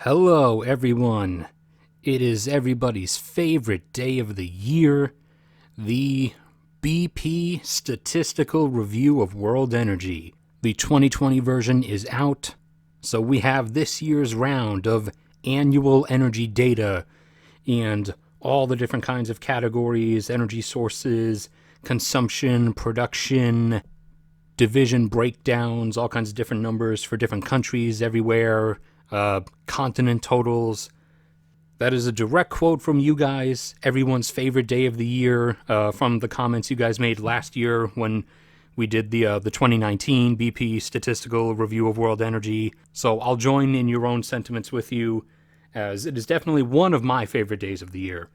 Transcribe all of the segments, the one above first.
Hello, everyone. It is everybody's favorite day of the year, the BP Statistical Review of World Energy. The 2020 version is out, so we have this year's round of annual energy data and all the different kinds of categories, energy sources, consumption, production, division breakdowns, all kinds of different numbers for different countries everywhere, continent totals. That is a direct quote from you guys, everyone's favorite day of the year, from the comments you guys made last year when we did the 2019 BP Statistical Review of World Energy. So I'll join in your own sentiments with you, as it is definitely one of my favorite days of the year.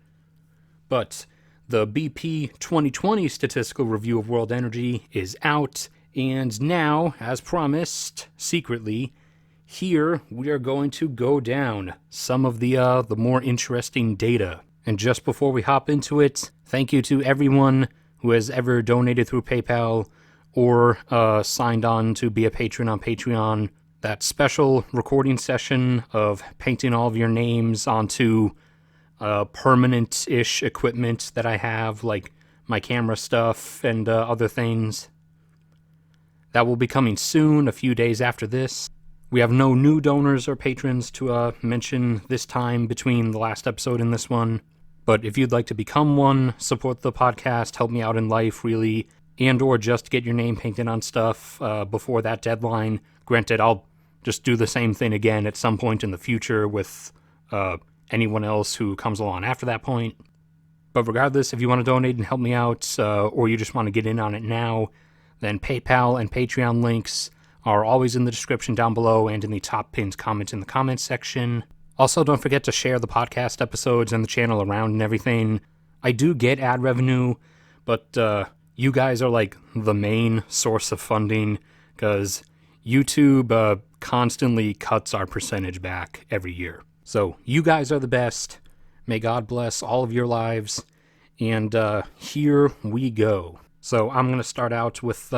But the BP 2020 Statistical Review of World Energy is out, and now, as promised, secretly, here we are going to go down some of the more interesting data. And just before we hop into it, thank you to everyone who has ever donated through PayPal or signed on to be a patron on Patreon. That special recording session of painting all of your names onto permanent-ish equipment that I have, like my camera stuff and other things. That will be coming soon, a few days after this. We have no new donors or patrons to mention this time between the last episode and this one. But if you'd like to become one, support the podcast, help me out in life, really, and or just get your name painted on stuff before that deadline. Granted, I'll just do the same thing again at some point in the future with anyone else who comes along after that point. But regardless, if you want to donate and help me out, or you just want to get in on it now, then PayPal and Patreon links are always in the description down below and in the top pinned comment in the comments section. Also, don't forget to share the podcast episodes and the channel around and everything. I do get ad revenue, but you guys are like the main source of funding, because YouTube constantly cuts our percentage back every year. So you guys are the best. May God bless all of your lives. And here we go. So I'm going to start out with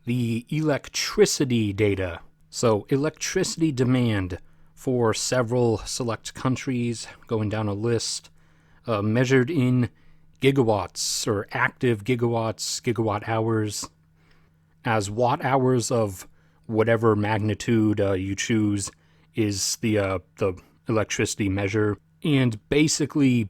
the electricity data. So electricity demand for several select countries, going down a list, measured in gigawatts or active gigawatts, gigawatt hours, as watt hours of whatever magnitude you choose is the electricity measure. And basically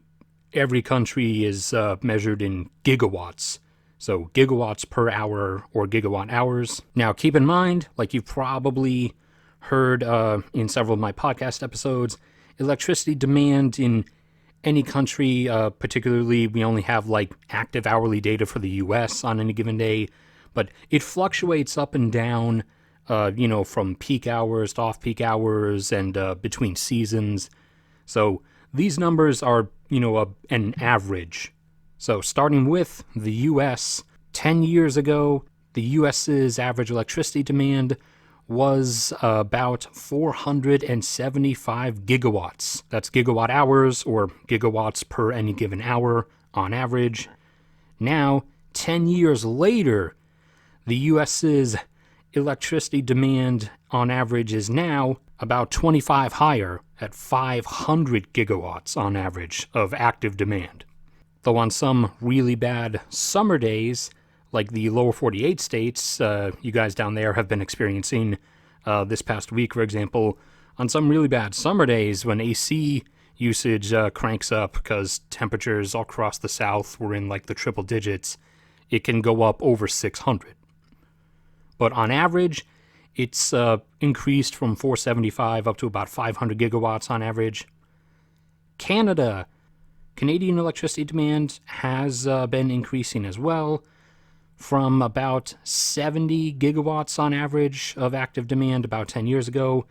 every country is measured in gigawatts. So gigawatts per hour or gigawatt hours. Now keep in mind, like you've probably heard in several of my podcast episodes, electricity demand in any country, particularly we only have like active hourly data for the US on any given day, but it fluctuates up and down, from peak hours to off-peak hours and between seasons. So these numbers are, an average. So starting with the U.S., 10 years ago, the U.S.'s average electricity demand was about 475 gigawatts. That's gigawatt hours or gigawatts per any given hour on average. Now, 10 years later, the U.S.'s electricity demand on average is now about 25 higher at 500 gigawatts on average of active demand. Though on some really bad summer days, like the lower 48 states, you guys down there have been experiencing this past week, for example, on some really bad summer days when AC usage cranks up because temperatures all across the south were in like the triple digits, it can go up over 600. But on average, it's increased from 475 up to about 500 gigawatts on average. Canadian electricity demand has been increasing as well, from about 70 gigawatts on average of active demand about 10 years ago,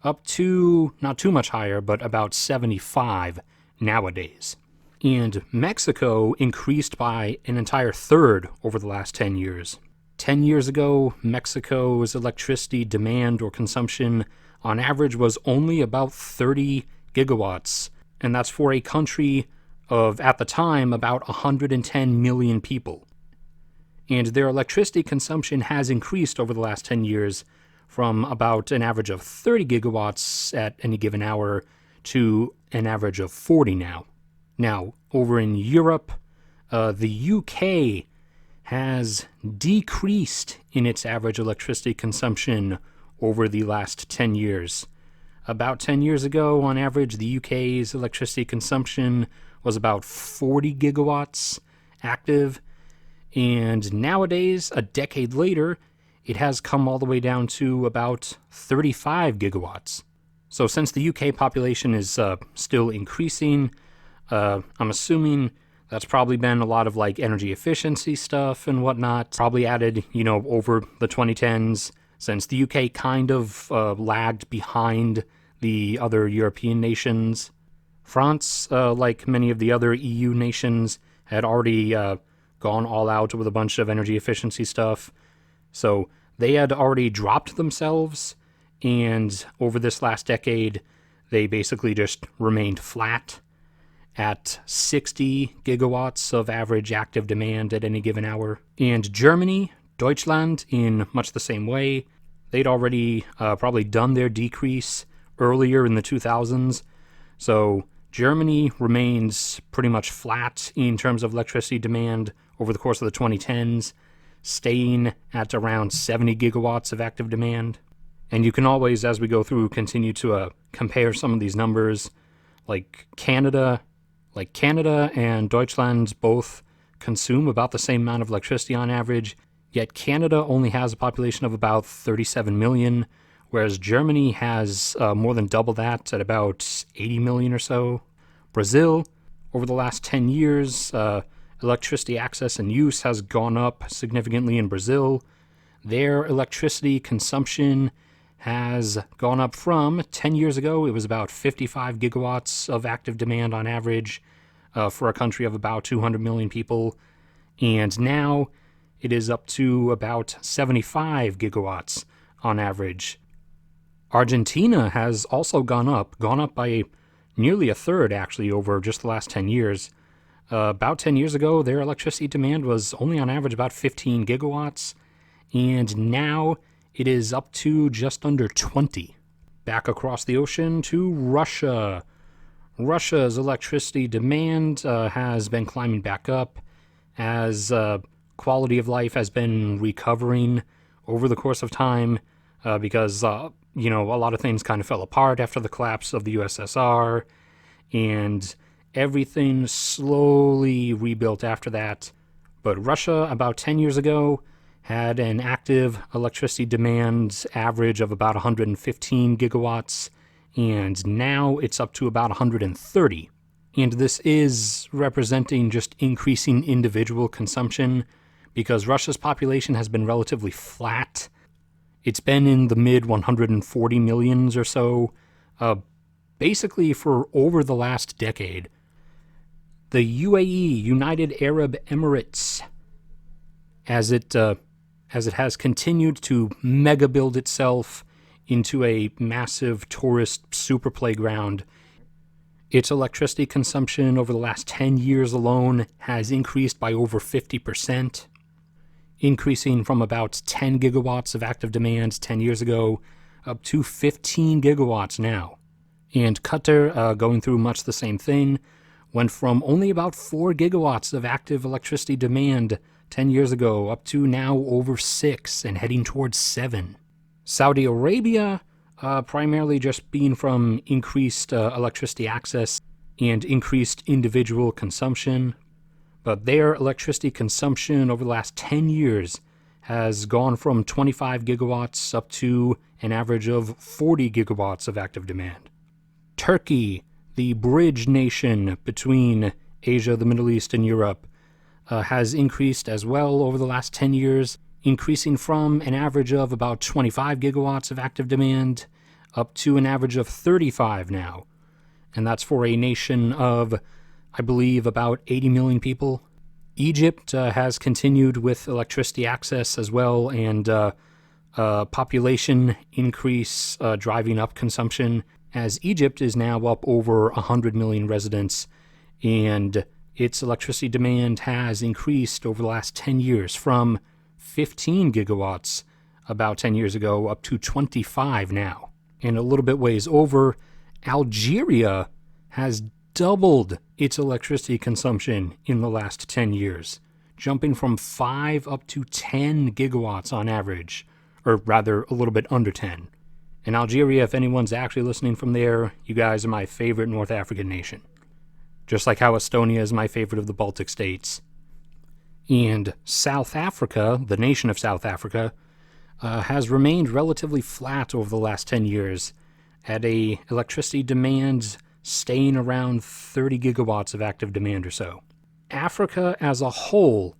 up to, not too much higher, but about 75 nowadays. And Mexico increased by an entire third over the last 10 years. 10 years ago, Mexico's electricity demand or consumption on average was only about 30 gigawatts, and that's for a country of, at the time, about 110 million people. And their electricity consumption has increased over the last 10 years from about an average of 30 gigawatts at any given hour to an average of 40 now. Now, over in Europe, the UK has decreased in its average electricity consumption over the last 10 years. About 10 years ago, on average, the UK's electricity consumption was about 40 gigawatts active, and nowadays, a decade later, it has come all the way down to about 35 gigawatts. So since the UK population is still increasing, I'm assuming that's probably been a lot of like energy efficiency stuff and whatnot, probably added, over the 2010s, since the UK kind of lagged behind the other European nations. France, like many of the other EU nations, had already gone all out with a bunch of energy efficiency stuff. So they had already dropped themselves, and over this last decade, they basically just remained flat at 60 gigawatts of average active demand at any given hour. And Germany, Deutschland, in much the same way, they'd already probably done their decrease earlier in the 2000s. So Germany remains pretty much flat in terms of electricity demand over the course of the 2010s, staying at around 70 gigawatts of active demand. And you can always, as we go through, continue to compare some of these numbers. Like Canada and Deutschland both consume about the same amount of electricity on average, yet Canada only has a population of about 37 million, whereas Germany has more than double that at about 80 million or so. Brazil, over the last 10 years, electricity access and use has gone up significantly in Brazil. Their electricity consumption has gone up from 10 years ago. It was about 55 gigawatts of active demand on average for a country of about 200 million people. And now it is up to about 75 gigawatts on average. Argentina has also gone up by nearly a third, actually, over just the last 10 years. About 10 years ago, their electricity demand was only on average about 15 gigawatts, and now it is up to just under 20. Back across the ocean to Russia. Russia's electricity demand has been climbing back up as quality of life has been recovering over the course of time because, a lot of things kind of fell apart after the collapse of the USSR, and everything slowly rebuilt after that. But Russia, about 10 years ago, had an active electricity demand average of about 115 gigawatts, and now it's up to about 130. And this is representing just increasing individual consumption, because Russia's population has been relatively flat. It's been in the mid 140 millions or so, basically for over the last decade. The UAE, United Arab Emirates, as it has continued to mega build itself into a massive tourist super playground, its electricity consumption over the last 10 years alone has increased by over 50%, increasing from about 10 gigawatts of active demand 10 years ago up to 15 gigawatts now. And Qatar, going through much the same thing, went from only about 4 gigawatts of active electricity demand 10 years ago up to now over 6 and heading towards 7. Saudi Arabia, primarily just being from increased electricity access and increased individual consumption, but their electricity consumption over the last 10 years has gone from 25 gigawatts up to an average of 40 gigawatts of active demand. Turkey, the bridge nation between Asia, the Middle East, and Europe, has increased as well over the last 10 years, increasing from an average of about 25 gigawatts of active demand up to an average of 35 now. And that's for a nation of, I believe, about 80 million people. Egypt has continued with electricity access as well, and population increase driving up consumption, as Egypt is now up over 100 million residents, and its electricity demand has increased over the last 10 years from 15 gigawatts about 10 years ago, up to 25 now. And a little bit ways over, Algeria has doubled its electricity consumption in the last 10 years, jumping from 5 up to 10 gigawatts on average, or rather a little bit under 10. And Algeria, if anyone's actually listening from there, you guys are my favorite North African nation. Just like how Estonia is my favorite of the Baltic states. And South Africa, the nation of South Africa, has remained relatively flat over the last 10 years at a electricity demand staying around 30 gigawatts of active demand or so. Africa as a whole,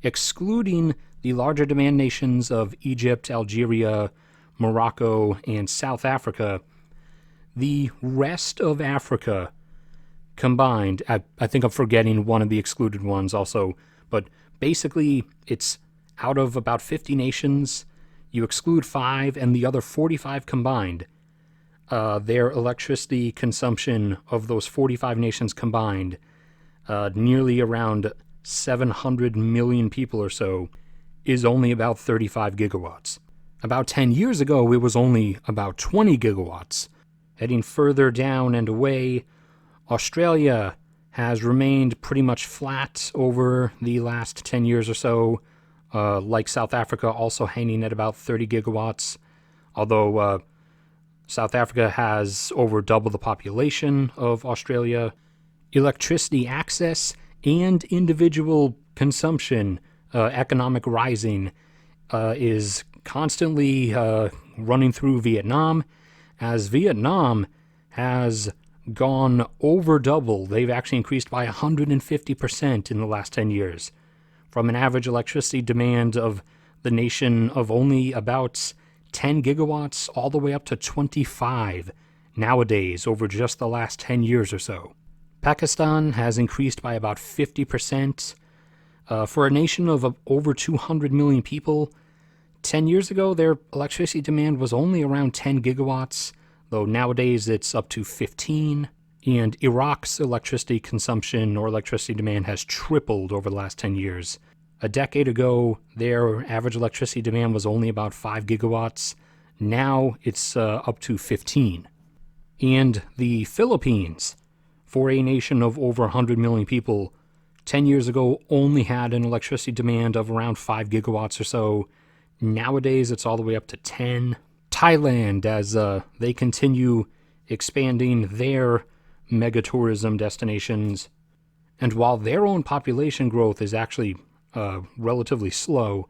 excluding the larger demand nations of Egypt, Algeria, Morocco, and South Africa, the rest of Africa combined, I think I'm forgetting one of the excluded ones also, but basically it's out of about 50 nations, you exclude 5, and the other 45 combined, their electricity consumption of those 45 nations combined, nearly around 700 million people or so, is only about 35 gigawatts. About 10 years ago, it was only about 20 gigawatts. Heading further down and away, Australia has remained pretty much flat over the last 10 years or so, like South Africa, also hanging at about 30 gigawatts, although South Africa has over double the population of Australia. Electricity access and individual consumption, economic rising, is constantly running through Vietnam, as Vietnam has gone over double. They've actually increased by 150% in the last 10 years, from an average electricity demand of the nation of only about 10 gigawatts all the way up to 25 nowadays over just the last 10 years or so. Pakistan has increased by about 50%. For a nation of over 200 million people, 10 years ago, their electricity demand was only around 10 gigawatts, though nowadays it's up to 15. And Iraq's electricity consumption or electricity demand has tripled over the last 10 years. A decade ago, their average electricity demand was only about 5 gigawatts. Now it's up to 15. And the Philippines, for a nation of over 100 million people, 10 years ago only had an electricity demand of around 5 gigawatts or so. Nowadays, it's all the way up to 10. Thailand, as they continue expanding their megatourism destinations. And while their own population growth is actually relatively slow,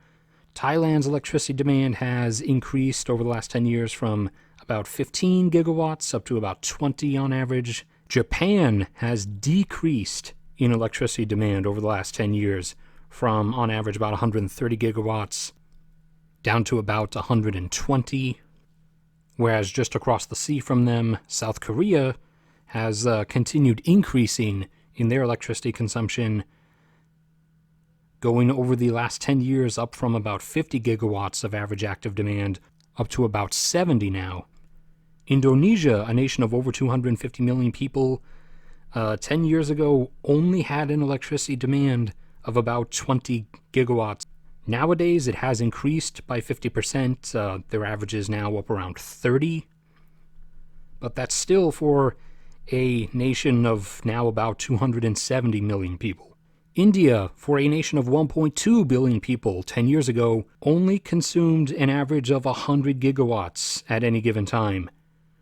Thailand's electricity demand has increased over the last 10 years from about 15 gigawatts up to about 20 on average. Japan has decreased in electricity demand over the last 10 years from, on average, about 130 gigawatts down to about 120, whereas just across the sea from them, South Korea has continued increasing in their electricity consumption, going over the last 10 years up from about 50 gigawatts of average active demand up to about 70 now. Indonesia, a nation of over 250 million people, 10 years ago only had an electricity demand of about 20 gigawatts. Nowadays, it has increased by 50%. Their average is now up around 30. But that's still for a nation of now about 270 million people. India, for a nation of 1.2 billion people 10 years ago, only consumed an average of 100 gigawatts at any given time,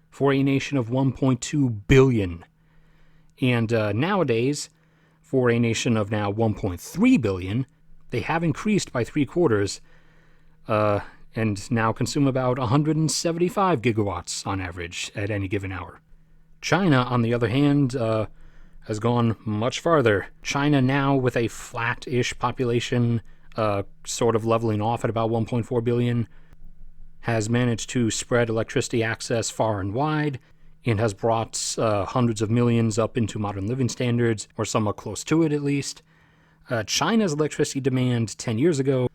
for a nation of 1.2 billion. And nowadays, for a nation of now 1.3 billion, they have increased by 3/4, and now consume about 175 gigawatts on average at any given hour. China, on the other hand, has gone much farther. China now, with a flat-ish population, sort of leveling off at about 1.4 billion, has managed to spread electricity access far and wide, and has brought hundreds of millions up into modern living standards, or somewhat close to it at least. China's electricity demand 10 years ago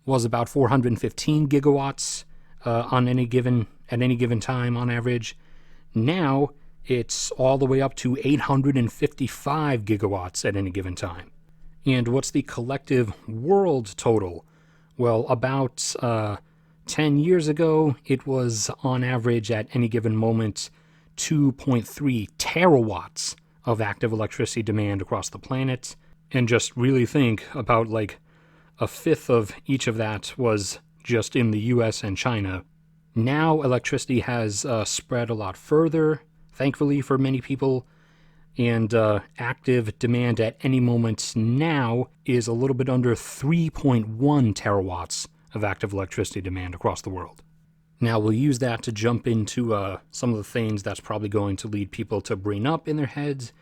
was about 415 gigawatts at any given time on average. Now it's all the way up to 855 gigawatts at any given time. And what's the collective world total? Well, about 10 years ago, it was on average at any given moment 2.3 terawatts of active electricity demand across the planet. And just really think about like a fifth of each of that was just in the US and China. Now electricity has spread a lot further, thankfully for many people, and active demand at any moment now is a little bit under 3.1 terawatts of active electricity demand across the world. Now we'll use that to jump into some of the things that's probably going to lead people to bring up in their heads.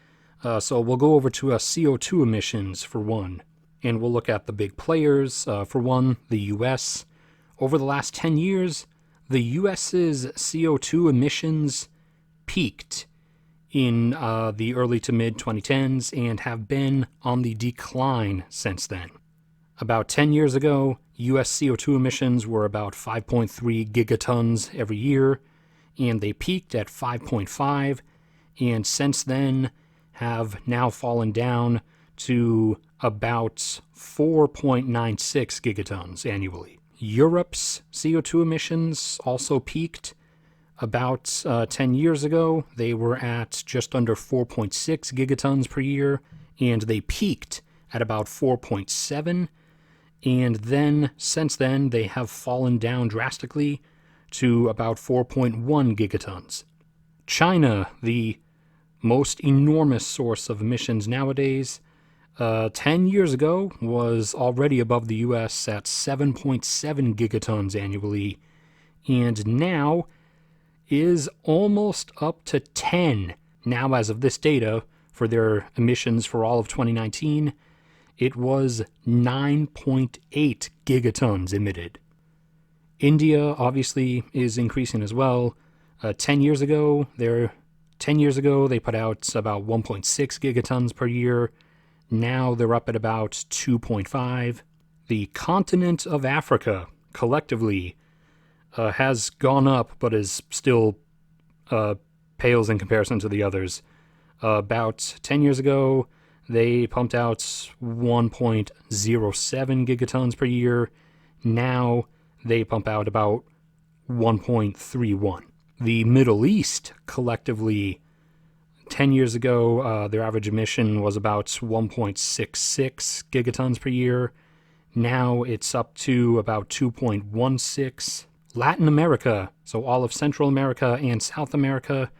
So we'll go over to CO2 emissions for one, and we'll look at the big players. For one, the US. Over the last 10 years, the US's CO2 emissions peaked in the early to mid 2010s and have been on the decline since then. About 10 years ago, US CO2 emissions were about 5.3 gigatons every year, and they peaked at 5.5, and since then have now fallen down to about 4.96 gigatons annually. Europe's CO2 emissions also peaked about 10 years ago. They were at just under 4.6 gigatons per year, and they peaked at about 4.7, and then since then they have fallen down drastically to about 4.1 gigatons. China, the most enormous source of emissions nowadays, 10 years ago was already above the US at 7.7 gigatons annually, and now is almost up to 10. Now, as of this data, for their emissions for all of 2019, it was 9.8 gigatons emitted. India obviously is increasing as well. 10 years ago, they put out about 1.6 gigatons per year. Now they're up at about 2.5. The continent of Africa, collectively, has gone up, but is still pales in comparison to the others. About 10 years ago, they pumped out 1.07 gigatons per year. Now they pump out about 1.31. The Middle East, collectively, 10 years ago, their average emission was about 1.66 gigatons per year. Now it's up to about 2.16. Latin America, so all of Central America and South America,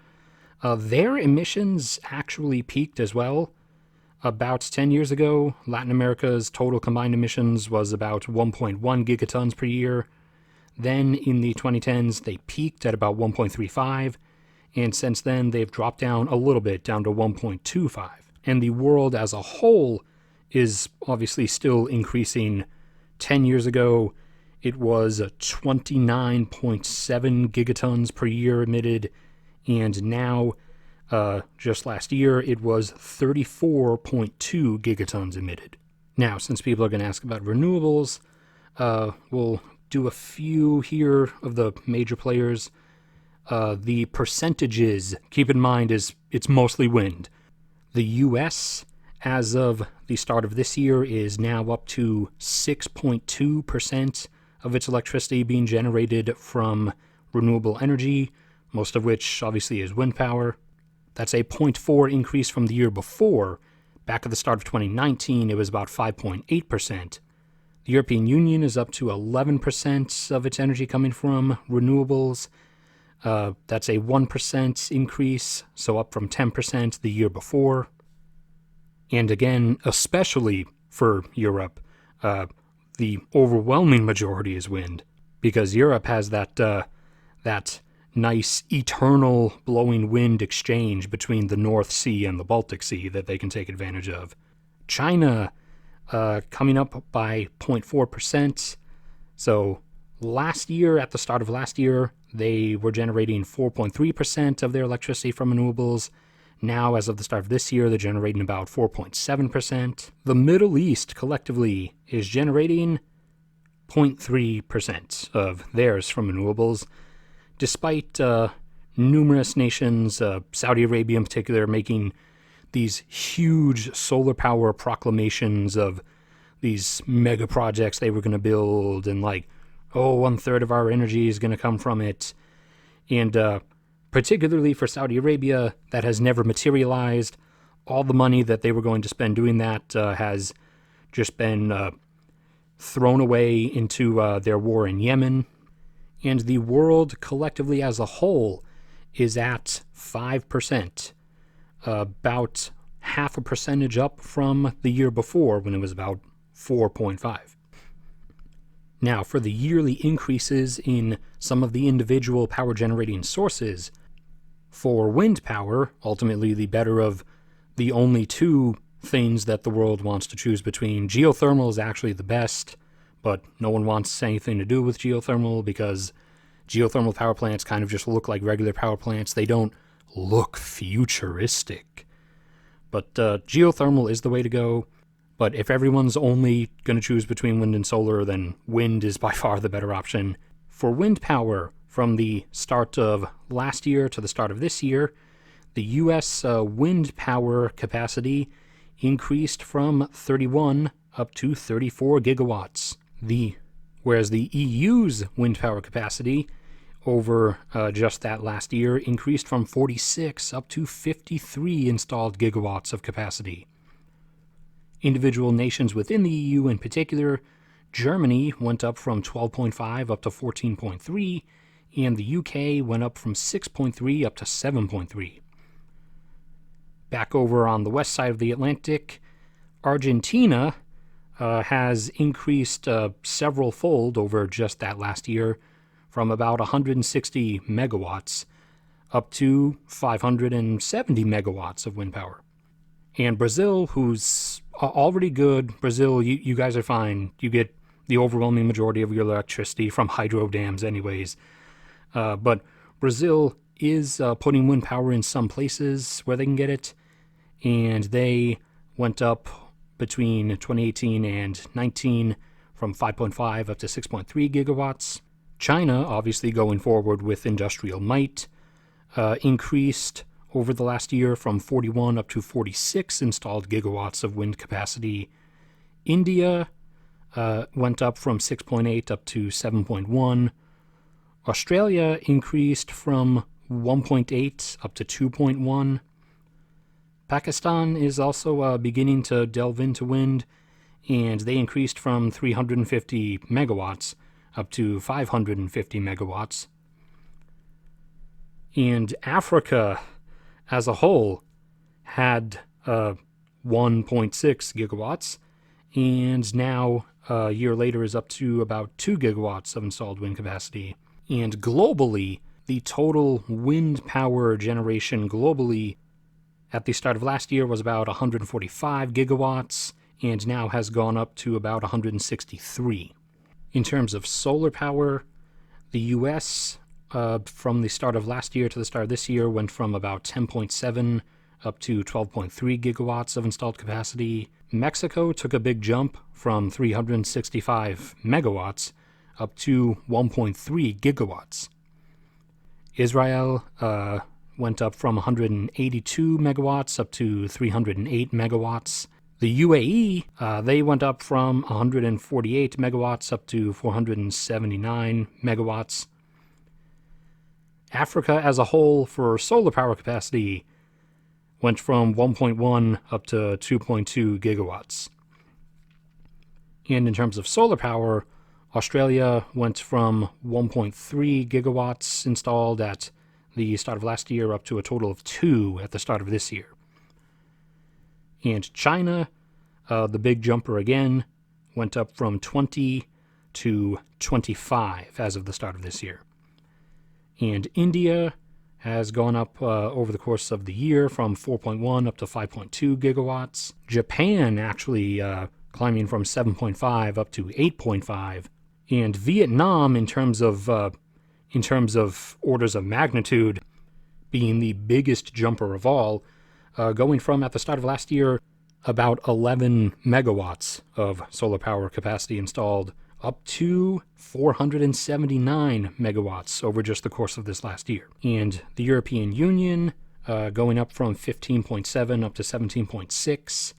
their emissions actually peaked as well. About 10 years ago, Latin America's total combined emissions was about 1.1 gigatons per year. Then in the 2010s, they peaked at about 1.35, and since then they've dropped down a little bit, down to 1.25. And the world as a whole is obviously still increasing. 10 years ago, it was 29.7 gigatons per year emitted, and now, just last year, it was 34.2 gigatons emitted. Now, since people are going to ask about renewables, we'll do a few here of the major players. The percentages, keep in mind, is it's mostly wind. The U.S., as of the start of this year, is now up to 6.2% of its electricity being generated from renewable energy, most of which obviously is wind power. That's a 0.4 increase from the year before. Back at the start of 2019, it was about 5.8%. The European Union is up to 11% of its energy coming from renewables. That's a 1% increase, so up from 10% the year before. And again, especially for Europe, the overwhelming majority is wind, because Europe has that nice eternal blowing wind exchange between the North Sea and the Baltic Sea that they can take advantage of. China coming up by 0.4%. So last year, at the start of last year, they were generating 4.3% of their electricity from renewables. Now, as of the start of this year, they're generating about 4.7%. The Middle East, collectively, is generating 0.3% of theirs from renewables, despite numerous nations, Saudi Arabia in particular, making these huge solar power proclamations of these mega projects they were going to build, and like oh, 1/3 of our energy is going to come from it. And particularly for Saudi Arabia, that has never materialized. All the money that they were going to spend doing that has just been thrown away into their war in Yemen. And the world collectively as a whole is at 5%, about half a percentage up from the year before when it was about 4.5. Now, for the yearly increases in some of the individual power generating sources, for wind power, ultimately the better of the only two things that the world wants to choose between, geothermal is actually the best, but no one wants anything to do with geothermal because geothermal power plants kind of just look like regular power plants. They don't look futuristic. But geothermal is the way to go. But if everyone's only going to choose between wind and solar, then wind is by far the better option. For wind power, from the start of last year to the start of this year, the U.S. Wind power capacity increased from 31 up to 34 gigawatts. Whereas the EU's wind power capacity over just that last year increased from 46 up to 53 installed gigawatts of capacity. Individual nations within the EU in particular, Germany went up from 12.5 up to 14.3, and the UK went up from 6.3 up to 7.3. Back over on the west side of the Atlantic, Argentina has increased several-fold over just that last year, from about 160 megawatts up to 570 megawatts of wind power. And Brazil, who's already good, Brazil, you guys are fine. You get the overwhelming majority of your electricity from hydro dams anyways. But Brazil is putting wind power in some places where they can get it, and they went up between 2018 and 19 from 5.5 up to 6.3 gigawatts. China, obviously going forward with industrial might, increased over the last year from 41 up to 46 installed gigawatts of wind capacity. India went up from 6.8 up to 7.1. Australia increased from 1.8 up to 2.1. Pakistan is also beginning to delve into wind, and they increased from 350 megawatts up to 550 megawatts. And Africa as a whole had 1.6 gigawatts, and now a year later is up to about 2 gigawatts of installed wind capacity. And globally, the total wind power generation globally at the start of last year was about 145 gigawatts, and now has gone up to about 163. In terms of solar power, the U.S., from the start of last year to the start of this year, went from about 10.7 up to 12.3 gigawatts of installed capacity. Mexico took a big jump from 365 megawatts up to 1.3 gigawatts. Israel went up from 182 megawatts up to 308 megawatts. The UAE, they went up from 148 megawatts up to 479 megawatts. Africa as a whole for solar power capacity went from 1.1 up to 2.2 gigawatts. And in terms of solar power, Australia went from 1.3 gigawatts installed at the start of last year up to a total of 2 at the start of this year. And China, the big jumper again, went up from 20 to 25 as of the start of this year. And India has gone up over the course of the year from 4.1 up to 5.2 gigawatts. Japan actually climbing from 7.5 up to 8.5. And Vietnam, in terms of orders of magnitude, being the biggest jumper of all, going from, at the start of last year, about 11 megawatts of solar power capacity installed up to 479 megawatts over just the course of this last year. And the European Union going up from 15.7 up to 17.6.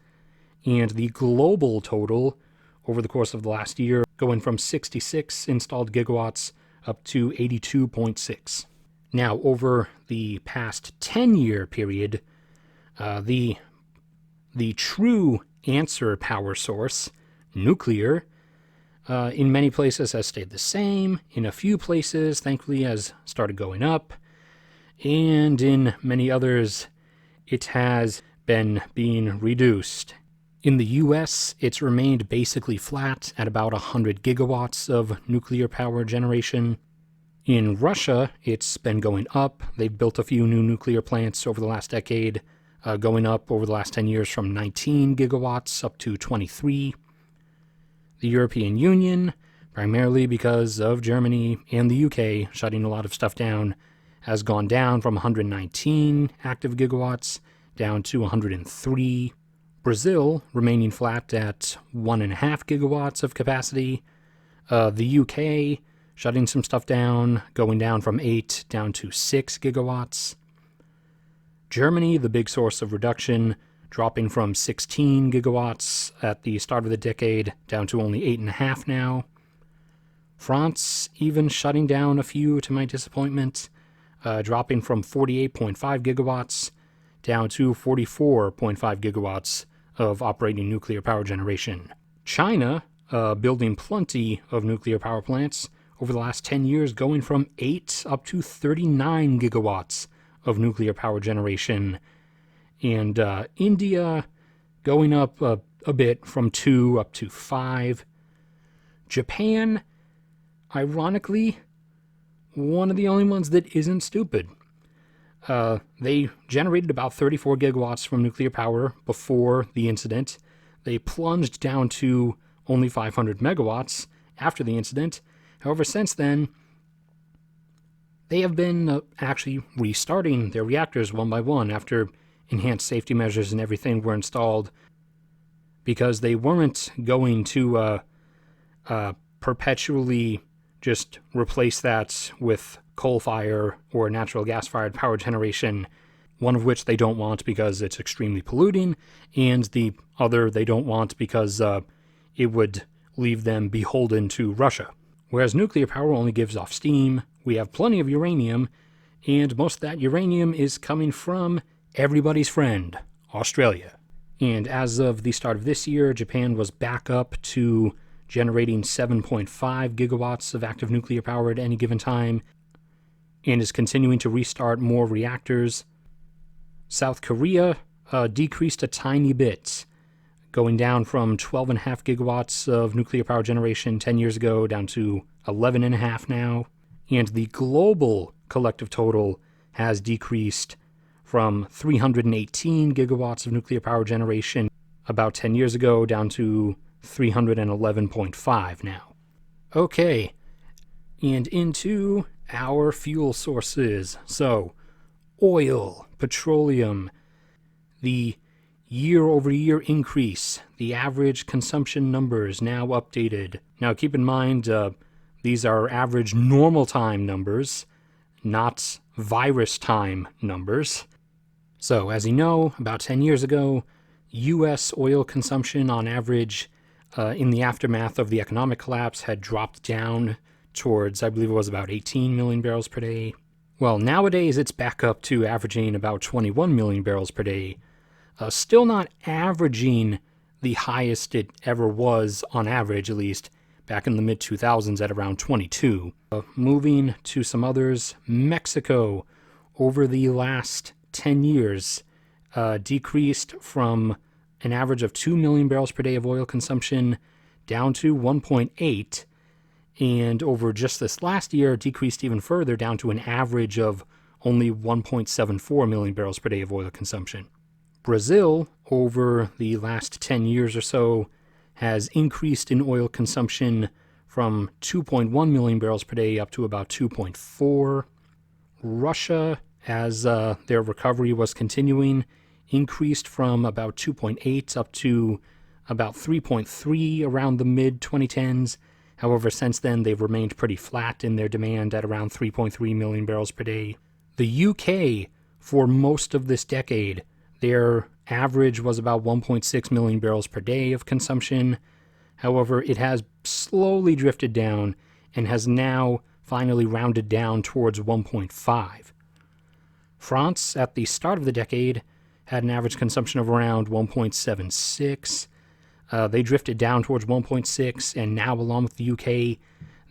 And the global total over the course of the last year going from 66 installed gigawatts up to 82.6. Now, over the past 10-year period, the true answer power source, nuclear, in many places has stayed the same. In a few places, thankfully, has started going up. And in many others, it has been being reduced. In the US, it's remained basically flat at about 100 gigawatts of nuclear power generation. In Russia, it's been going up. They've built a few new nuclear plants over the last decade, going up over the last 10 years from 19 gigawatts up to 23. The European Union, primarily because of Germany and the UK shutting a lot of stuff down, has gone down from 119 active gigawatts down to 103. Brazil remaining flat at 1.5 gigawatts of capacity. The UK shutting some stuff down, going down from 8 down to 6 gigawatts. Germany, the big source of reduction, dropping from 16 gigawatts at the start of the decade down to only 8.5 now. France even shutting down a few to my disappointment, dropping from 48.5 gigawatts down to 44.5 gigawatts of operating nuclear power generation. China, building plenty of nuclear power plants over the last 10 years, going from 8 up to 39 gigawatts of nuclear power generation. And India going up a bit from 2 up to 5. Japan, ironically, one of the only ones that isn't stupid. They generated about 34 gigawatts from nuclear power before the incident. They plunged down to only 500 megawatts after the incident. However, since then, they have been actually restarting their reactors one by one after enhanced safety measures and everything were installed, because they weren't going to perpetually just replace that with coal fire or natural gas-fired power generation, one of which they don't want because it's extremely polluting, and the other they don't want because it would leave them beholden to Russia. Whereas nuclear power only gives off steam, we have plenty of uranium, and most of that uranium is coming from everybody's friend, Australia. And as of the start of this year, Japan was back up to generating 7.5 gigawatts of active nuclear power at any given time, and is continuing to restart more reactors. South Korea decreased a tiny bit, going down from 12.5 gigawatts of nuclear power generation 10 years ago down to 11.5 now. And the global collective total has decreased from 318 gigawatts of nuclear power generation about 10 years ago down to 311.5 now. Okay, and into our fuel sources. So, oil, petroleum, the year-over-year increase, the average consumption numbers now updated. Now keep in mind, these are average normal time numbers, not virus time numbers. So, as you know, about 10 years ago, U.S. oil consumption on average in the aftermath of the economic collapse had dropped down towards, I believe it was about 18 million barrels per day. Well, nowadays it's back up to averaging about 21 million barrels per day. Still not averaging the highest it ever was, on average at least, back in the mid-2000s at around 22. Moving to some others, Mexico, over the last 10 years, decreased from an average of 2 million barrels per day of oil consumption down to 1.8, and over just this last year decreased even further down to an average of only 1.74 million barrels per day of oil consumption. Brazil, over the last 10 years or so, has increased in oil consumption from 2.1 million barrels per day up to about 2.4. Russia, as their recovery was continuing, increased from about 2.8 up to about 3.3 around the mid-2010s. However, since then, they've remained pretty flat in their demand at around 3.3 million barrels per day. The UK, for most of this decade, their average was about 1.6 million barrels per day of consumption. However, it has slowly drifted down and has now finally rounded down towards 1.5. France, at the start of the decade, had an average consumption of around 1.76. They drifted down towards 1.6, and now, along with the UK,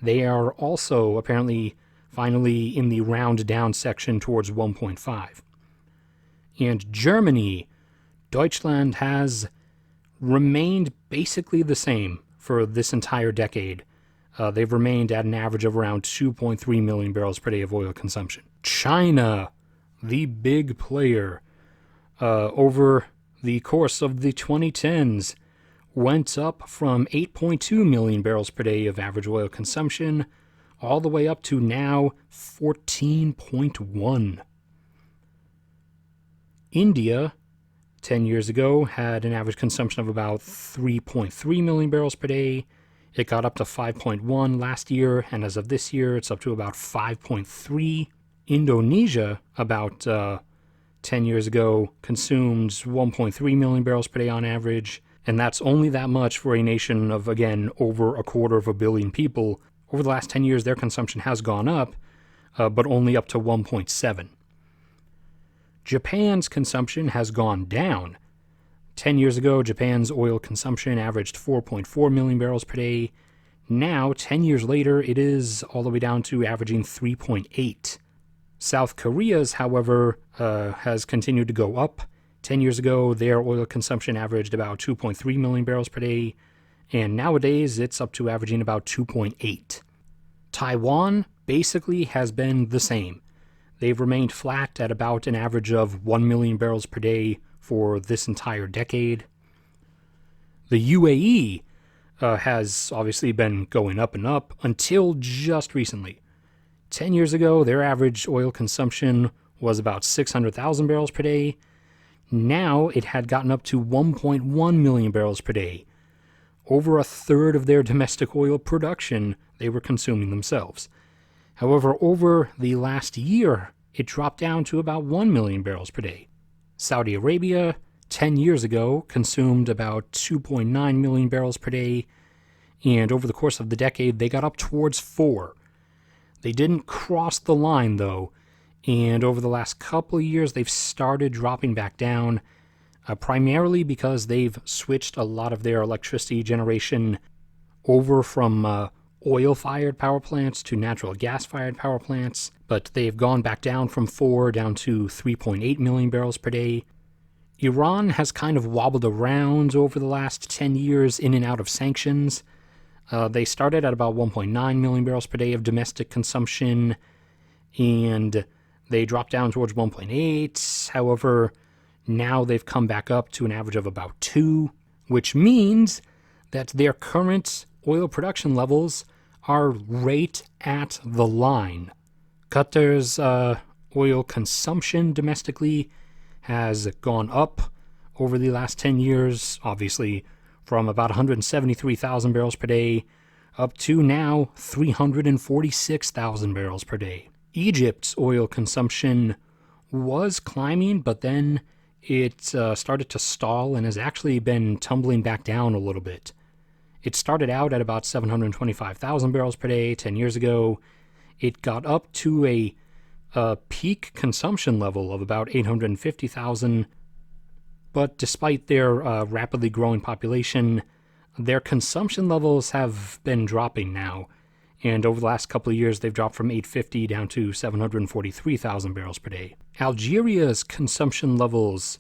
they are also apparently finally in the round down section towards 1.5. And Germany, Deutschland, has remained basically the same for this entire decade. They've remained at an average of around 2.3 million barrels per day of oil consumption. China, the big player, over the course of the 2010s, went up from 8.2 million barrels per day of average oil consumption all the way up to now 14.1. India, 10 years ago, had an average consumption of about 3.3 million barrels per day. It got up to 5.1 last year, and as of this year, it's up to about 5.3. Indonesia, about 10 years ago, consumed 1.3 million barrels per day on average, and that's only that much for a nation of, again, over 250 million people. Over the last 10 years, their consumption has gone up, but only up to 1.7. Japan's consumption has gone down. 10 years ago, Japan's oil consumption averaged 4.4 million barrels per day. Now, 10 years later, it is all the way down to averaging 3.8. South Korea's, however, has continued to go up. 10 years ago, their oil consumption averaged about 2.3 million barrels per day, and nowadays it's up to averaging about 2.8. Taiwan basically has been the same. They've remained flat at about an average of 1 million barrels per day for this entire decade. The UAE has obviously been going up and up until just recently. 10 years ago, their average oil consumption was about 600,000 barrels per day. Now it had gotten up to 1.1 million barrels per day. Over a third of their domestic oil production they were consuming themselves. However, over the last year, it dropped down to about 1 million barrels per day. Saudi Arabia, 10 years ago, consumed about 2.9 million barrels per day, and over the course of the decade, they got up towards 4. They didn't cross the line, though, and over the last couple of years, they've started dropping back down, primarily because they've switched a lot of their electricity generation over from oil-fired power plants to natural gas-fired power plants, but they've gone back down from 4 down to 3.8 million barrels per day. Iran has kind of wobbled around over the last 10 years in and out of sanctions. They started at about 1.9 million barrels per day of domestic consumption, and they dropped down towards 1.8. However, now they've come back up to an average of about 2, which means that their current oil production levels are right at the line. Qatar's oil consumption domestically has gone up over the last 10 years, obviously from about 173,000 barrels per day up to now 346,000 barrels per day. Egypt's oil consumption was climbing, but then it started to stall and has actually been tumbling back down a little bit. It started out at about 725,000 barrels per day 10 years ago. It got up to a peak consumption level of about 850,000, but despite their rapidly growing population, their consumption levels have been dropping now, and over the last couple of years they've dropped from 850 down to 743,000 barrels per day. Algeria's consumption levels,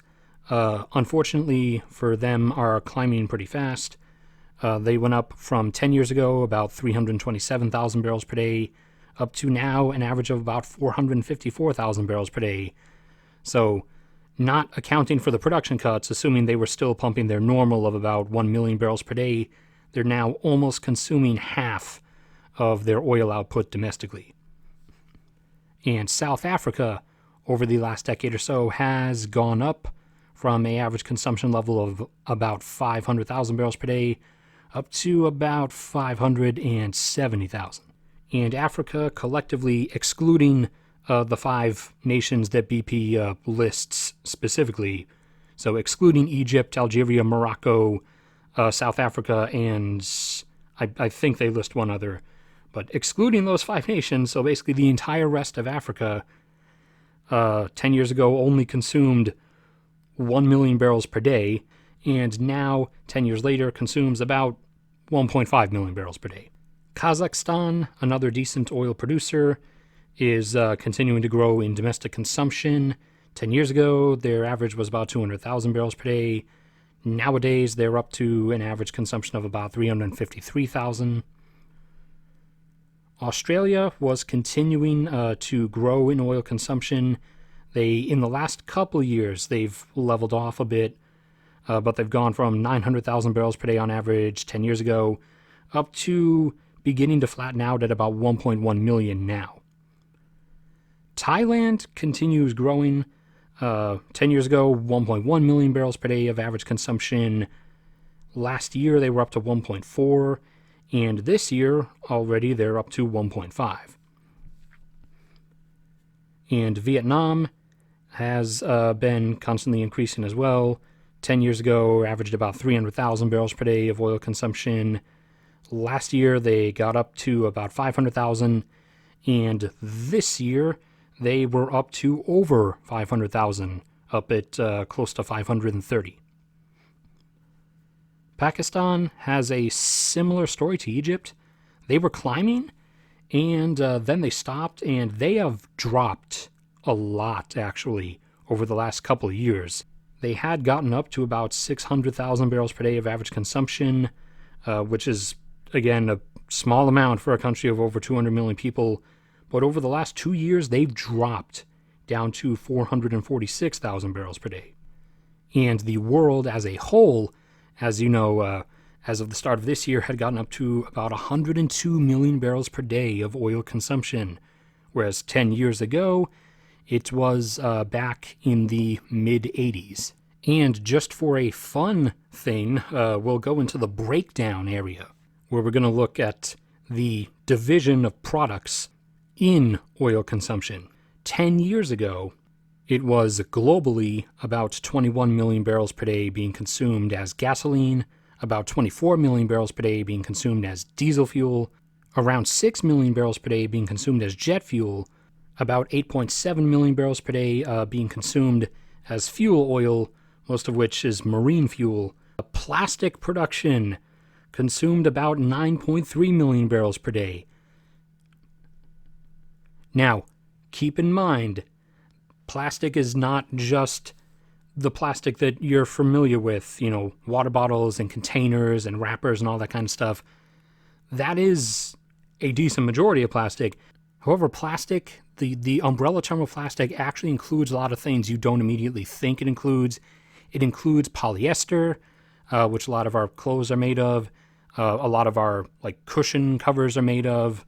unfortunately for them, are climbing pretty fast. They went up from 10 years ago about 327,000 barrels per day up to now an average of about 454,000 barrels per day. So, not accounting for the production cuts, assuming they were still pumping their normal of about 1 million barrels per day, they're now almost consuming half of their oil output domestically. And South Africa, over the last decade or so, has gone up from an average consumption level of about 500,000 barrels per day up to about 570,000. And Africa collectively, excluding the 5 nations that BP lists specifically, so excluding Egypt, Algeria, Morocco, South Africa, and I think they list one other. But excluding those 5 nations, so basically the entire rest of Africa, 10 years ago only consumed 1 million barrels per day, and now, 10 years later, consumes about 1.5 million barrels per day. Kazakhstan, another decent oil producer, is continuing to grow in domestic consumption. 10 years ago, their average was about 200,000 barrels per day. Nowadays, they're up to an average consumption of about 353,000. Australia was continuing to grow in oil consumption. In the last couple of years, they've leveled off a bit, but they've gone from 900,000 barrels per day on average 10 years ago up to beginning to flatten out at about 1.1 million now. Thailand continues growing. 10 years ago, 1.1 million barrels per day of average consumption. Last year, they were up to 1.4, and this year, already, they're up to 1.5. And Vietnam has been constantly increasing as well. 10 years ago, averaged about 300,000 barrels per day of oil consumption. Last year, they got up to about 500,000, and this year, they were up to over 500,000, up at close to 530. Pakistan has a similar story to Egypt. They were climbing, and then they stopped, and they have dropped a lot, actually, over the last couple of years. They had gotten up to about 600,000 barrels per day of average consumption, which is, again, a small amount for a country of over 200 million people. But over the last 2 years, they've dropped down to 446,000 barrels per day. And the world as a whole, as you know, as of the start of this year, had gotten up to about 102 million barrels per day of oil consumption, whereas 10 years ago, it was back in the mid-80s. And just for a fun thing, we'll go into the breakdown area, where we're going to look at the division of products in oil consumption. 10 years ago, it was globally about 21 million barrels per day being consumed as gasoline, about 24 million barrels per day being consumed as diesel fuel, around 6 million barrels per day being consumed as jet fuel, about 8.7 million barrels per day being consumed as fuel oil, most of which is marine fuel. Plastic production consumed about 9.3 million barrels per day. Now, keep in mind, plastic is not just the plastic that you're familiar with, water bottles and containers and wrappers and all that kind of stuff. That is a decent majority of plastic. However, plastic, the umbrella term of plastic actually includes a lot of things you don't immediately think it includes. It includes polyester, which a lot of our clothes are made of. A lot of our cushion covers are made of.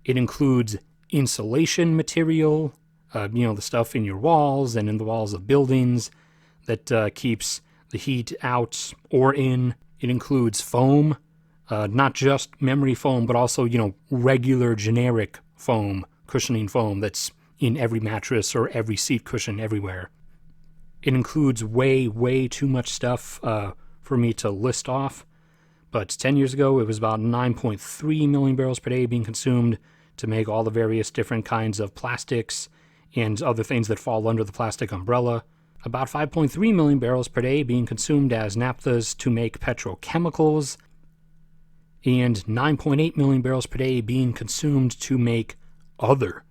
It includes insulation material, the stuff in your walls and in the walls of buildings that keeps the heat out or in. It includes foam, not just memory foam, but also, regular generic foam, cushioning foam that's in every mattress or every seat cushion everywhere. It includes way, way too much stuff for me to list off. But 10 years ago, it was about 9.3 million barrels per day being consumed to make all the various different kinds of plastics and other things that fall under the plastic umbrella. About 5.3 million barrels per day being consumed as naphthas to make petrochemicals, and 9.8 million barrels per day being consumed to make other.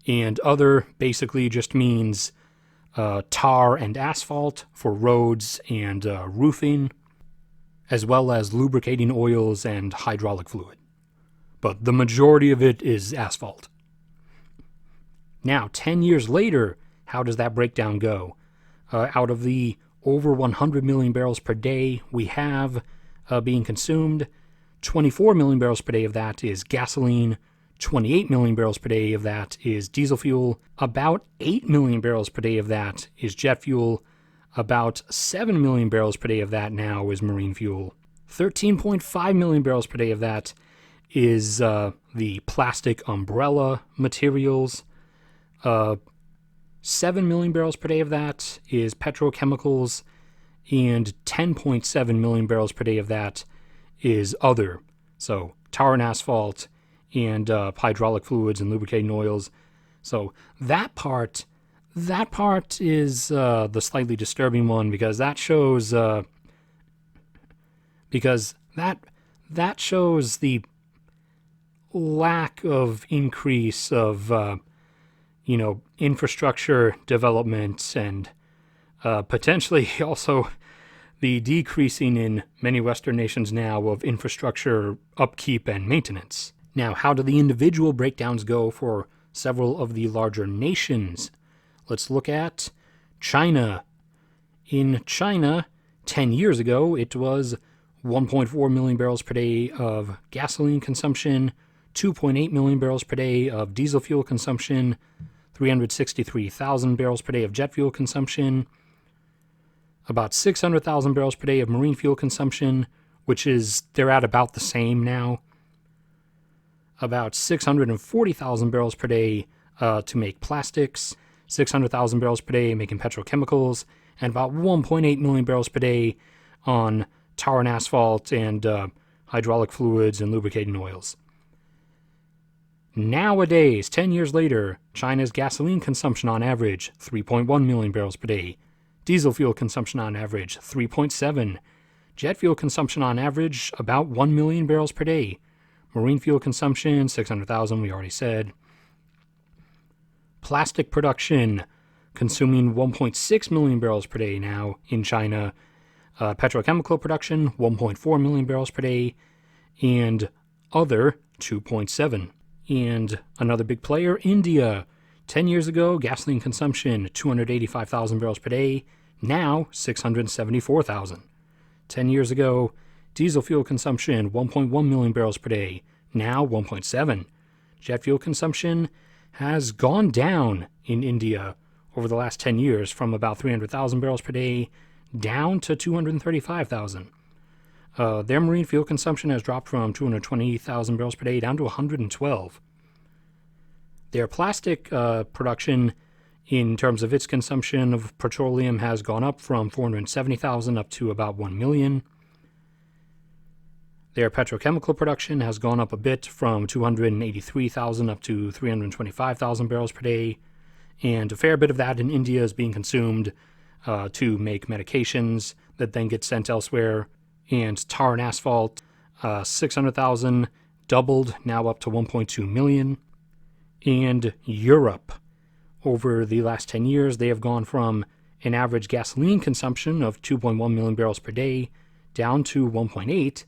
And other basically just means tar and asphalt for roads and roofing, as well as lubricating oils and hydraulic fluid. But the majority of it is asphalt. Now, 10 years later, how does that breakdown go? Out of the over 100 million barrels per day we have being consumed, 24 million barrels per day of that is gasoline, 28 million barrels per day of that is diesel fuel, about 8 million barrels per day of that is jet fuel, about 7 million barrels per day of that now is marine fuel, 13.5 million barrels per day of that is the plastic umbrella materials, 7 million barrels per day of that is petrochemicals, and 10.7 million barrels per day of that is other. So tar and asphalt and hydraulic fluids and lubricating oils. So that part is the slightly disturbing one, because that shows that shows the lack of increase of infrastructure development, and potentially also the decreasing in many Western nations now of infrastructure upkeep and maintenance. Now, how do the individual breakdowns go for several of the larger nations? Let's look at China. In China, 10 years ago, it was 1.4 million barrels per day of gasoline consumption, 2.8 million barrels per day of diesel fuel consumption, 363,000 barrels per day of jet fuel consumption, about 600,000 barrels per day of marine fuel consumption, they're at about the same now. About 640,000 barrels per day to make plastics, 600,000 barrels per day making petrochemicals, and about 1.8 million barrels per day on tar and asphalt and hydraulic fluids and lubricating oils. Nowadays, 10 years later, China's gasoline consumption on average, 3.1 million barrels per day. Diesel fuel consumption on average, 3.7. Jet fuel consumption on average, about 1 million barrels per day. Marine fuel consumption, 600,000, we already said. Plastic production, consuming 1.6 million barrels per day now in China. Petrochemical production, 1.4 million barrels per day. And other, 2.7. And another big player, India. 10 years ago, gasoline consumption, 285,000 barrels per day. Now, 674,000. 10 years ago, diesel fuel consumption, 1.1 million barrels per day. Now, 1.7. Jet fuel consumption has gone down in India over the last 10 years from about 300,000 barrels per day down to 235,000. Their marine fuel consumption has dropped from 220,000 barrels per day down to 112. Their plastic production, in terms of its consumption of petroleum, has gone up from 470,000 up to about 1 million. Their petrochemical production has gone up a bit from 283,000 up to 325,000 barrels per day. And a fair bit of that in India is being consumed to make medications that then get sent elsewhere. And tar and asphalt, 600,000, doubled, now up to 1.2 million. And Europe, over the last 10 years, they have gone from an average gasoline consumption of 2.1 million barrels per day down to 1.8,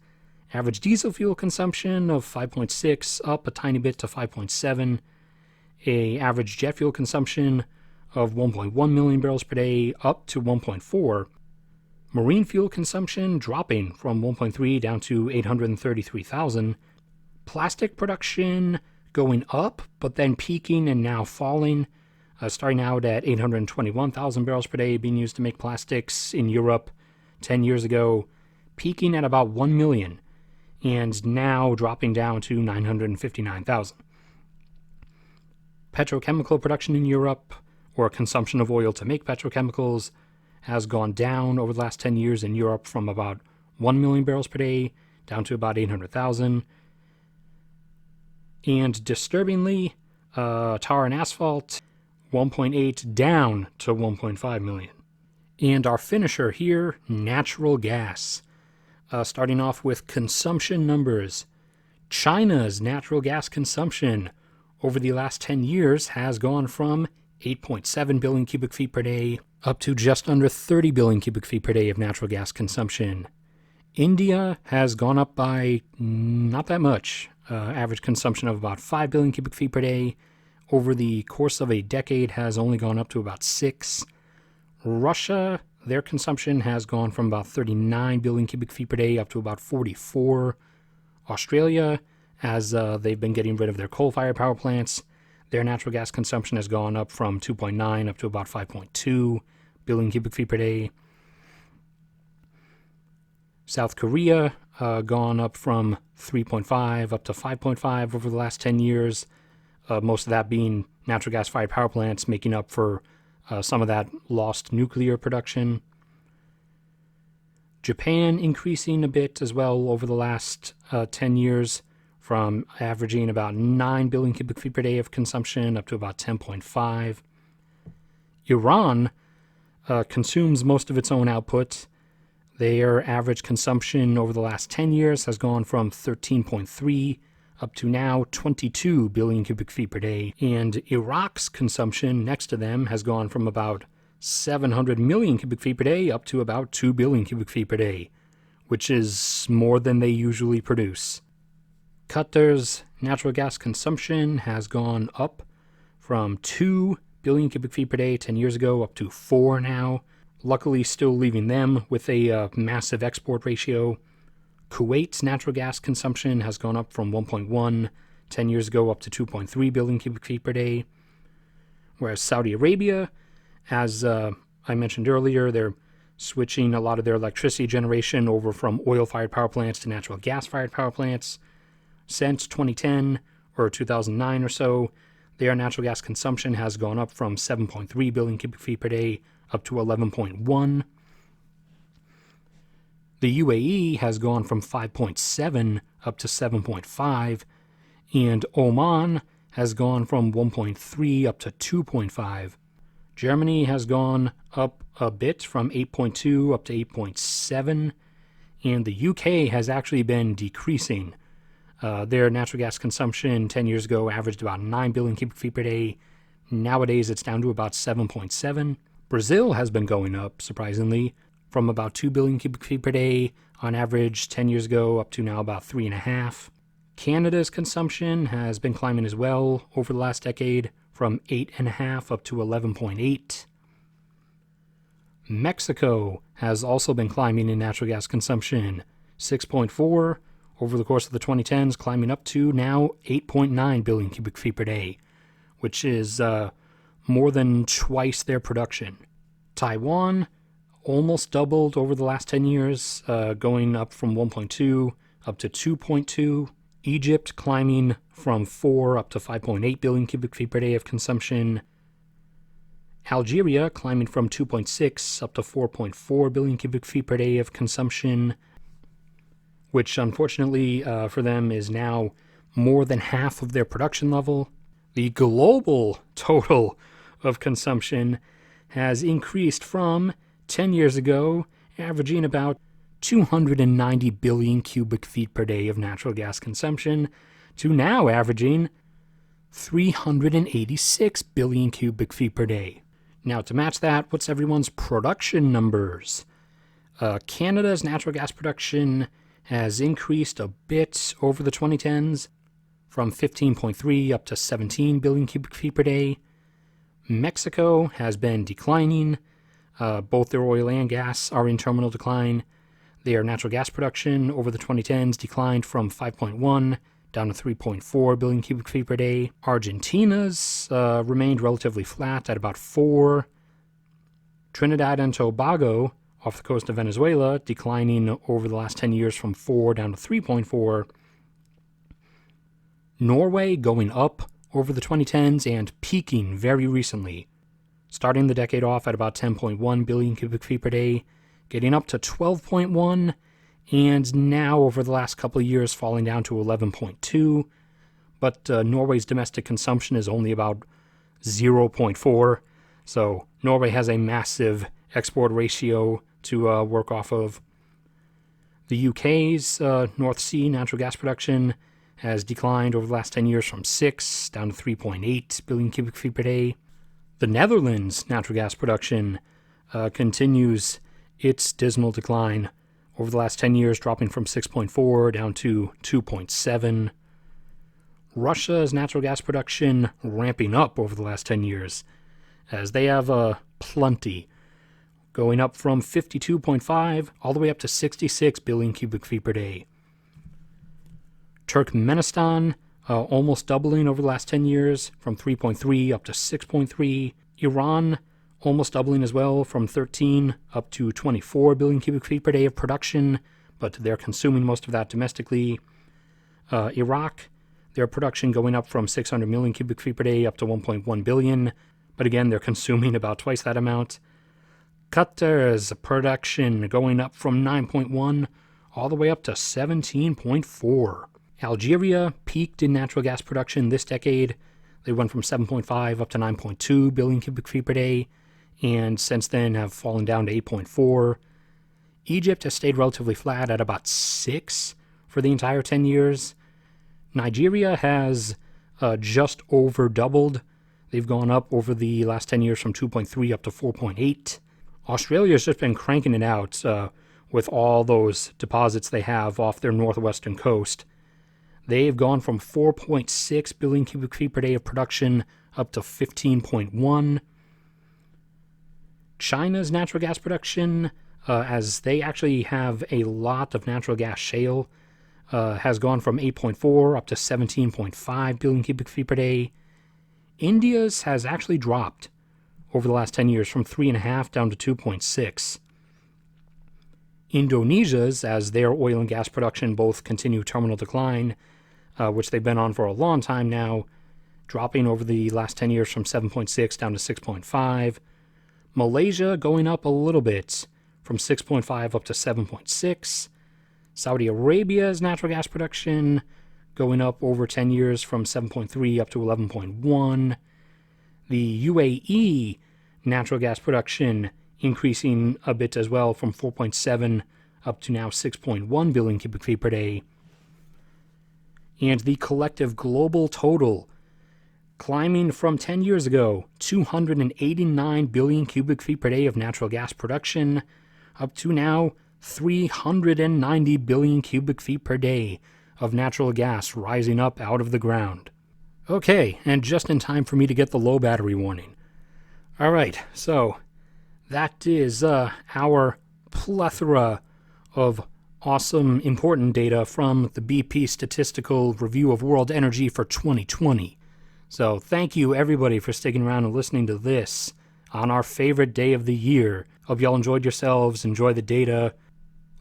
average diesel fuel consumption of 5.6, up a tiny bit to 5.7, a average jet fuel consumption of 1.1 million barrels per day up to 1.4, marine fuel consumption dropping from 1.3 down to 833,000, plastic production going up, but then peaking and now falling, starting out at 821,000 barrels per day being used to make plastics in Europe 10 years ago, peaking at about 1 million, and now dropping down to 959,000. Petrochemical production in Europe, or consumption of oil to make petrochemicals, has gone down over the last 10 years in Europe from about 1 million barrels per day down to about 800,000. And disturbingly, tar and asphalt, 1.8 down to 1.5 million. And our finisher here, natural gas. Starting off with consumption numbers. China's natural gas consumption over the last 10 years has gone from 8.7 billion cubic feet per day up to just under 30 billion cubic feet per day of natural gas consumption. India has gone up by not that much. Average consumption of about 5 billion cubic feet per day over the course of a decade has only gone up to about 6. Russia, their consumption has gone from about 39 billion cubic feet per day up to about 44. Australia, as they've been getting rid of their coal-fired power plants, their natural gas consumption has gone up from 2.9 up to about 5.2 billion cubic feet per day. South Korea, gone up from 3.5 up to 5.5 over the last 10 years. Most of that being natural gas-fired power plants, making up for some of that lost nuclear production. Japan increasing a bit as well over the last 10 years, from averaging about 9 billion cubic feet per day of consumption up to about 10.5. Iran consumes most of its own output. Their average consumption over the last 10 years has gone from 13.3 up to now 22 billion cubic feet per day. And Iraq's consumption next to them has gone from about 700 million cubic feet per day up to about 2 billion cubic feet per day, which is more than they usually produce. Qatar's natural gas consumption has gone up from 2 billion cubic feet per day 10 years ago up to 4 now, luckily still leaving them with a massive export ratio. Kuwait's natural gas consumption has gone up from 1.1 10 years ago up to 2.3 billion cubic feet per day, whereas Saudi Arabia, as I mentioned earlier, they're switching a lot of their electricity generation over from oil-fired power plants to natural gas-fired power plants. Since 2010 or 2009 or so, their natural gas consumption has gone up from 7.3 billion cubic feet per day up to 11.1. The UAE has gone from 5.7 up to 7.5, and Oman has gone from 1.3 up to 2.5. Germany has gone up a bit from 8.2 up to 8.7, and the UK has actually been decreasing. Their natural gas consumption 10 years ago averaged about 9 billion cubic feet per day. Nowadays it's down to about 7.7. Brazil has been going up, surprisingly, from about 2 billion cubic feet per day on average 10 years ago up to now about 3.5. Canada's consumption has been climbing as well over the last decade, from 8.5 up to 11.8. Mexico has also been climbing in natural gas consumption, 6.4 over the course of the 2010s, climbing up to now 8.9 billion cubic feet per day, which is more than twice their production. Taiwan almost doubled over the last 10 years, going up from 1.2 up to 2.2. Egypt climbing from 4 up to 5.8 billion cubic feet per day of consumption. Algeria climbing from 2.6 up to 4.4 billion cubic feet per day of consumption, which unfortunately for them is now more than half of their production level. The global total of consumption has increased from 10 years ago, averaging about 290 billion cubic feet per day of natural gas consumption, to now averaging 386 billion cubic feet per day. Now, to match that, what's everyone's production numbers? Canada's natural gas production has increased a bit over the 2010s, from 15.3 up to 17 billion cubic feet per day. Mexico has been declining. Both their oil and gas are in terminal decline. Their natural gas production over the 2010s declined from 5.1 down to 3.4 billion cubic feet per day. Argentina's remained relatively flat at about 4. Trinidad and Tobago, off the coast of Venezuela, declining over the last 10 years from 4 down to 3.4. Norway going up over the 2010s and peaking very recently, starting the decade off at about 10.1 billion cubic feet per day, getting up to 12.1, and now over the last couple of years falling down to 11.2. But Norway's domestic consumption is only about 0.4, so Norway has a massive export ratio to work off of. The UK's North Sea natural gas production has declined over the last 10 years from 6 down to 3.8 billion cubic feet per day. The Netherlands' natural gas production continues its dismal decline over the last 10 years, dropping from 6.4 down to 2.7. Russia's natural gas production ramping up over the last 10 years, as they have plenty, going up from 52.5 all the way up to 66 billion cubic feet per day. Turkmenistan almost doubling over the last 10 years, from 3.3 up to 6.3. Iran almost doubling as well, from 13 up to 24 billion cubic feet per day of production, but they're consuming most of that domestically. Iraq, their production going up from 600 million cubic feet per day up to 1.1 billion, but again, they're consuming about twice that amount. Qatar's production going up from 9.1 all the way up to 17.4. Algeria peaked in natural gas production this decade. They went from 7.5 up to 9.2 billion cubic feet per day, and since then have fallen down to 8.4. Egypt has stayed relatively flat at about 6 for the entire 10 years. Nigeria has just over doubled. They've gone up over the last 10 years from 2.3 up to 4.8. Australia's just been cranking it out with all those deposits they have off their northwestern coast. They've gone from 4.6 billion cubic feet per day of production up to 15.1. China's natural gas production, as they actually have a lot of natural gas shale, has gone from 8.4 up to 17.5 billion cubic feet per day. India's has actually dropped over the last 10 years from 3.5 down to 2.6. Indonesia's, as their oil and gas production both continue terminal decline, which they've been on for a long time now, dropping over the last 10 years from 7.6 down to 6.5. Malaysia going up a little bit from 6.5 up to 7.6. Saudi Arabia's natural gas production going up over 10 years from 7.3 up to 11.1. The UAE natural gas production increasing a bit as well from 4.7 up to now 6.1 billion cubic feet per day. And the collective global total climbing from 10 years ago, 289 billion cubic feet per day of natural gas production, up to now 390 billion cubic feet per day of natural gas rising up out of the ground. Okay, and just in time for me to get the low battery warning. All right, so that is our plethora of awesome, important data from the BP Statistical Review of World Energy for 2020. So thank you, everybody, for sticking around and listening to this on our favorite day of the year. Hope y'all enjoyed yourselves, enjoy the data.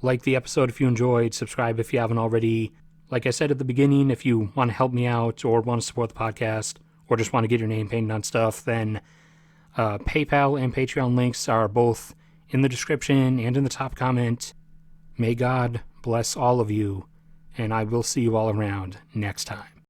Like the episode if you enjoyed, subscribe if you haven't already. Like I said at the beginning, if you want to help me out or want to support the podcast or just want to get your name painted on stuff, then PayPal and Patreon links are both in the description and in the top comment. May God bless all of you, and I will see you all around next time.